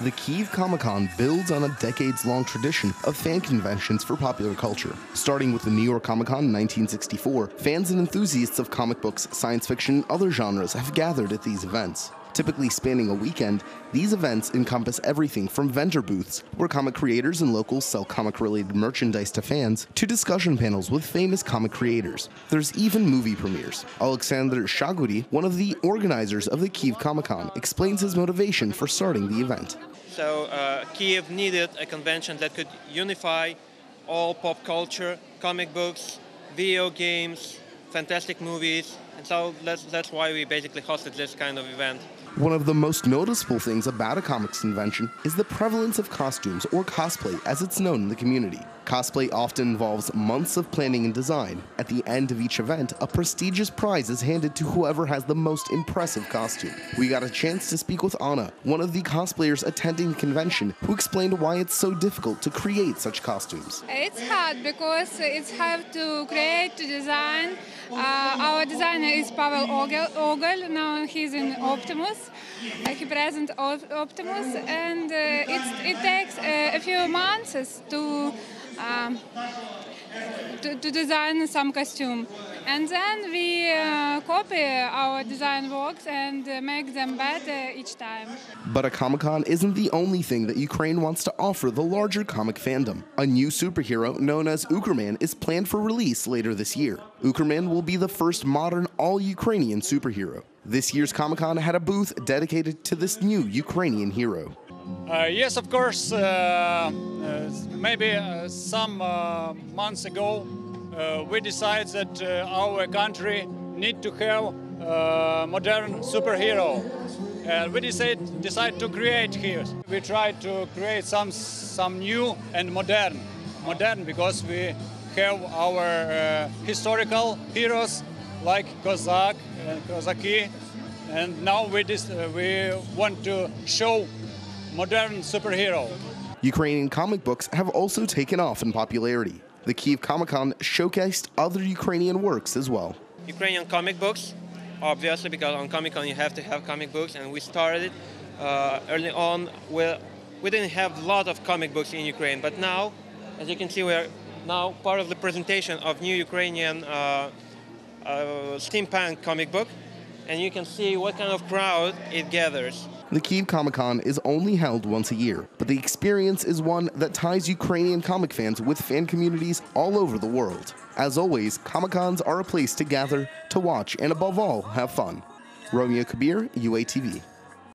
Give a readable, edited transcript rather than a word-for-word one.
The Kyiv Comic-Con builds on a decades-long tradition of fan conventions for popular culture. Starting with the New York Comic-Con in 1964, fans and enthusiasts of comic books, science fiction, and other genres have gathered at these events. Typically spanning a weekend, these events encompass everything from vendor booths, where comic creators and locals sell comic-related merchandise to fans, to discussion panels with famous comic creators. There's even movie premieres. Alexander Shaguri, one of the organizers of the Kyiv Comic-Con, explains his motivation for starting the event. So Kyiv needed a convention that could unify all pop culture, comic books, video games, fantastic movies, and so that's why we basically hosted this kind of event. One of the most noticeable things about a comics convention is the prevalence of costumes, or cosplay as it's known in the community. Cosplay often involves months of planning and design. At the end of each event, a prestigious prize is handed to whoever has the most impressive costume. We got a chance to speak with Anna, one of the cosplayers attending the convention, who explained why it's so difficult to create such costumes. It's hard because it's hard to create, to design. Our designer is Pavel Ogel. Now he's in Optimus. He presents Optimus, and it takes a few months to design some costume, and then we copy our design works and make them better each time. But a Comic-Con isn't the only thing that Ukraine wants to offer the larger comic fandom. A new superhero known as Uckerman is planned for release later this year. Uckerman will be the first modern all-Ukrainian superhero. This year's Comic-Con had a booth dedicated to this new Ukrainian hero. Yes, of course. Maybe some months ago, we decided that our country need to have a modern superhero. We decided to create here. We tried to create some new and modern because we have our historical heroes like Kozak and Kozaki, and now we want to show modern superhero. Ukrainian comic books have also taken off in popularity. The Kyiv Comic-Con showcased other Ukrainian works as well. Ukrainian comic books, obviously, because on Comic-Con you have to have comic books, and we started early on. We didn't have a lot of comic books in Ukraine, but now, as you can see, we are now part of the presentation of new Ukrainian steampunk comic book, and you can see what kind of crowd it gathers. The Kyiv Comic-Con is only held once a year, but the experience is one that ties Ukrainian comic fans with fan communities all over the world. As always, Comic-Cons are a place to gather, to watch, and above all, have fun. Romeo Kabir, UATV.